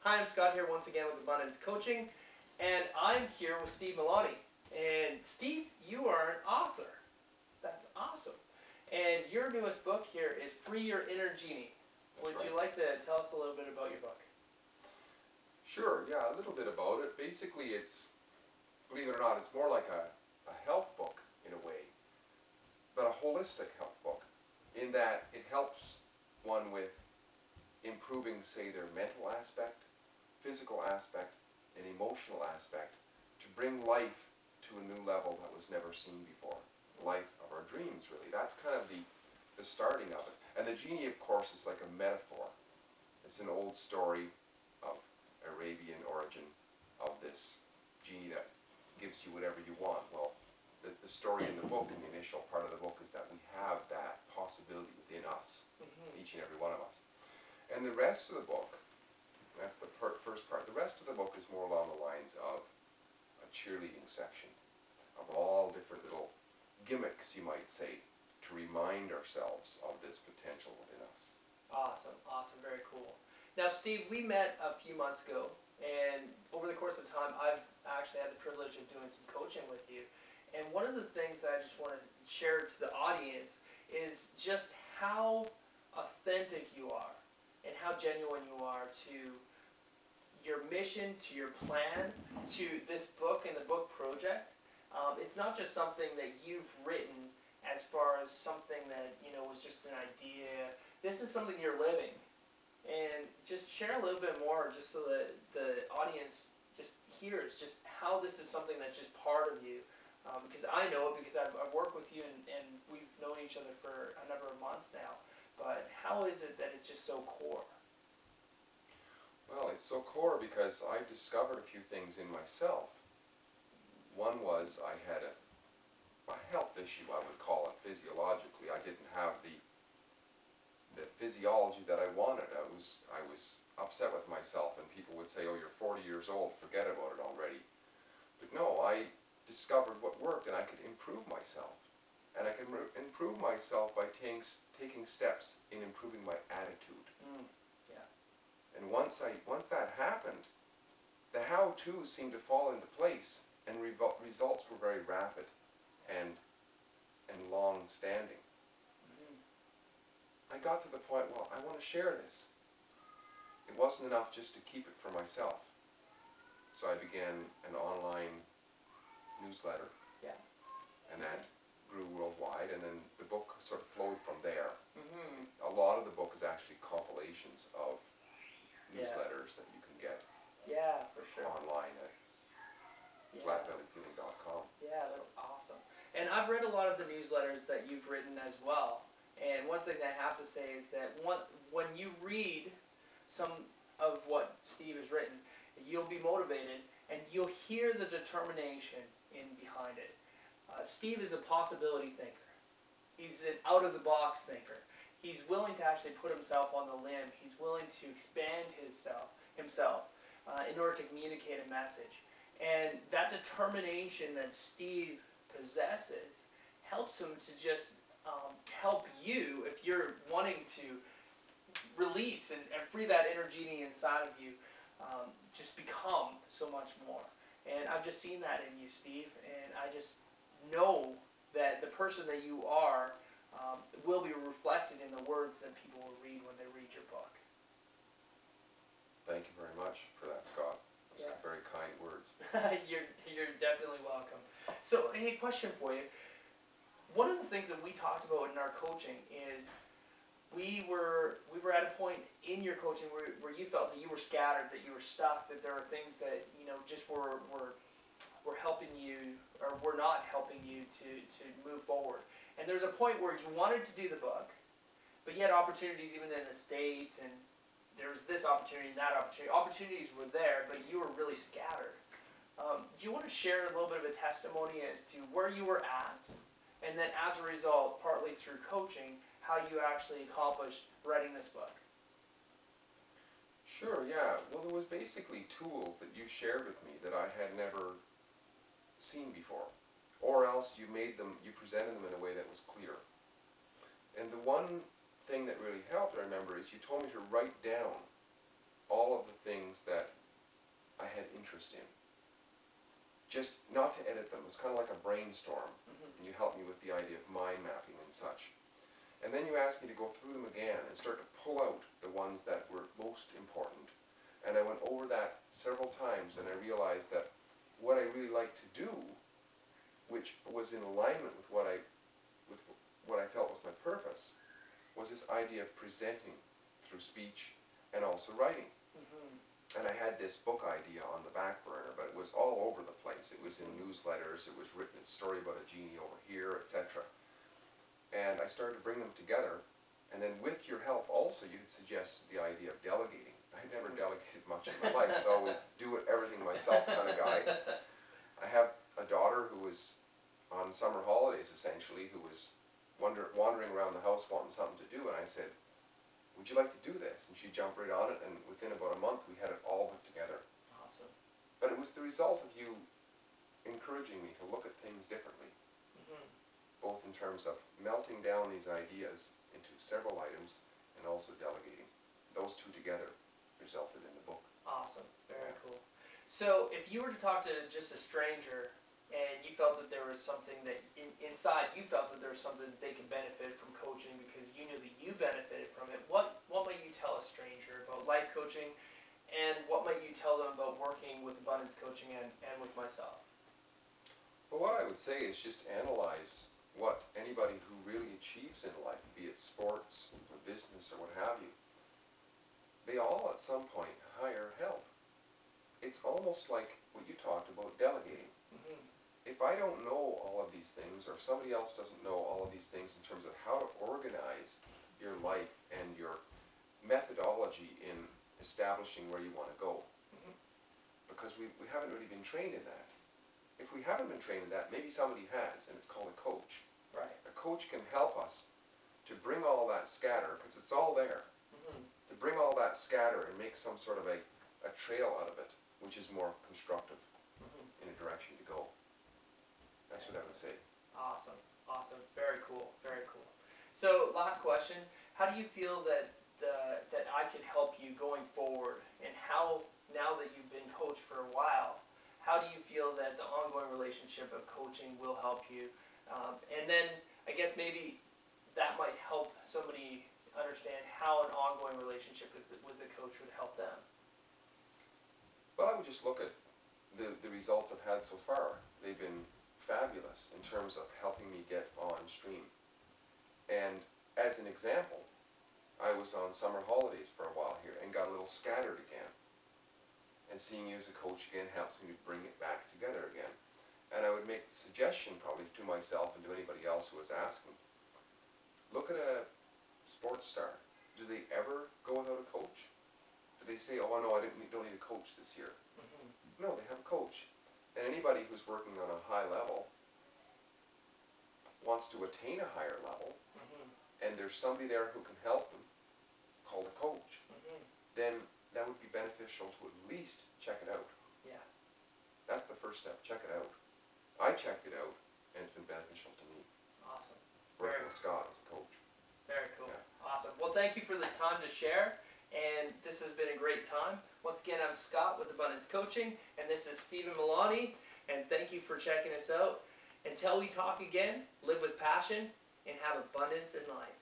Hi, I'm Scott here once again with Abundance Coaching, and I'm here with Steve Moloney. And Steve, you are an author. That's awesome. And your newest book here is Free Your Inner Genie. That's Would right. you like to tell us a little bit about your book? Sure, yeah, a little bit about it. Basically, believe it or not, it's more like a health book in a way, but a holistic health book in that it helps one with improving, say, their mental aspect, physical aspect, and emotional aspect to bring life to a new level that was never seen before. The life of our dreams, really. That's kind of the starting of it. And the genie, of course, is like a metaphor. It's an old story of Arabian origin of this genie that gives you whatever you want. Well, the story in the book, in the initial part of the book, is that we have that possibility within us, each and every one of us. And the rest of the book, that's the first part, the rest of the book is more along the lines of a cheerleading section of all different little gimmicks, you might say, to remind ourselves of this potential within us. Awesome, awesome, very cool. Now, Steve, we met a few months ago, and over the course of time, I've actually had the privilege of doing some coaching with you. And one of the things that I just want to share to the audience is just how authentic you are and how genuine you are to your mission, to your plan, to this book and the book project. It's not just something that you've written as far as something that was just an idea. This is something you're living, and just share a little bit more, just so that the audience just hears just how this is something that's just part of you. Because I know it, because I've worked with you, and we've known each other for a number of months now. But how is it that it's just so core? Well, it's so core because I discovered a few things in myself. One was I had a health issue, I would call it, physiologically. I didn't have the physiology that I wanted. I was upset with myself, and people would say, "Oh, you're 40 years old, forget about it already." But no, I discovered what worked, and I could improve myself. And I could improve myself by taking steps in improving my attitude. Mm, yeah. And once that happened, the how-tos seemed to fall into place, and results were very rapid and long-standing. Mm-hmm. I got to the point, well, I want to share this. It wasn't enough just to keep it for myself. So I began an online newsletter, Yeah. and Okay. that grew worldwide, and then the book sort of flowed from there. Mm-hmm. A lot of the book is actually compilations of Yeah. newsletters that you can get Yeah, for sure. online at Yeah. flatbellyfeeling.com. Yeah, So, that's awesome. And I've read a lot of the newsletters that you've written as well. And one thing that I have to say is that when you read some of what Steve has written, you'll be motivated, and you'll hear the determination in behind it. Steve is a possibility thinker. He's an out of the box thinker. He's willing to actually put himself on the limb. He's willing to expand himself in order to communicate a message. And that determination that Steve possesses helps him to just help you if you're wanting to release and free that inner genie inside of you, just become so much more. And I've just seen that in you, Steve, and I just know that the person that you are will be reflected in the words that people will read when they read your book. thank you very much for that, Scott. Those Yeah. are very kind words. You're definitely welcome. So, hey, question for you. One of the things that we talked about in our coaching is we were at a point in your coaching where you felt that you were scattered, that you were stuck, that there were things that just were helping you or were not helping you to move forward. And there's a point where you wanted to do the book, but you had opportunities even in the States, and there was this opportunity and that opportunity. Opportunities were there, but you were really scattered. Do you want to share a little bit of a testimony as to where you were at, and then as a result, partly through coaching, how you actually accomplished writing this book? Sure, yeah. Well, there was basically tools that you shared with me that I had never seen before, or else you presented them in a way that was clear. And the one thing that really helped, I remember, is you told me to write down all of the things that interest in. Just not to edit them. It's kind of like a brainstorm. And you help me with the idea of mind mapping and such. And then you asked me to go through them again and start to pull out the ones that were most important. And I went over that several times, and I realized that what I really liked to do, which was in alignment with what I felt was my purpose, was this idea of presenting through speech and also writing. And I had this book idea on the back burner, but it was all over the place. It was in newsletters, it was written a story about a genie over here, etc. And I started to bring them together, and then with your help also, you had suggested the idea of delegating. I had never delegated much in my life. I was always do it everything myself kind of guy. I have a daughter who was on summer holidays, essentially, who was wandering around the house wanting something to do, and I said, would you like to do this? And she jumped right on it, and within about a month we had it all put together. Awesome. But it was the result of you encouraging me to look at things differently, both in terms of melting down these ideas into several items and also delegating. Those two together resulted in the book. Awesome. Very cool. So if you were to talk to just a stranger and you felt that there was something that inside you felt that there was something that they could benefit from coaching because you knew that you benefited from it, what might you tell a stranger about life coaching, and what might you tell them about working with abundance coaching and with myself? Well, what I would say is just analyze what anybody who really achieves in life, be it sports or business or what have you, they all at some point hire help. It's almost like what you talked about, delegating. If I don't know all of these things, or if somebody else doesn't know all of these things in terms of how to organize your life and your methodology in establishing where you want to go, because we haven't really been trained in that. If we haven't been trained in that, maybe somebody has, and it's called a coach. Right. A coach can help us to bring all that scatter, because it's all there, to bring all that scatter and make some sort of a trail out of it, which is more constructive in a direction to go. That's what I would say. Awesome. Awesome. Very cool. Very cool. So last question, how do you feel that that I could help you going forward, and how, now that you've been coached for a while, how do you feel that the ongoing relationship of coaching will help you? And then I guess maybe that might help somebody understand how an ongoing relationship with the coach would help them. Well, I would just look at the results I've had so far. They've been fabulous in terms of helping me get on stream. And as an example, I was on summer holidays for a while here and got a little scattered again. And seeing you as a coach again helps me to bring it back together again. And I would make the suggestion probably to myself and to anybody else who was asking, look at a sports star. Do they ever go without a coach? Do they say, oh no, don't need a coach this year? No, they have a coach. And anybody who's working on a high level wants to attain a higher level, and there's somebody there who can help them, called a coach, then that would be beneficial to at least check it out. Yeah. That's the first step, check it out. I checked it out, and it's been beneficial to me. Awesome. Working with Scott as a coach. Very cool. Yeah. Awesome. Well, thank you for this time to share, and this has been a great time. Once again, I'm Scott with Abundance Coaching, and this is Steve Moloney, and thank you for checking us out. Until we talk again, live with passion and have abundance in life.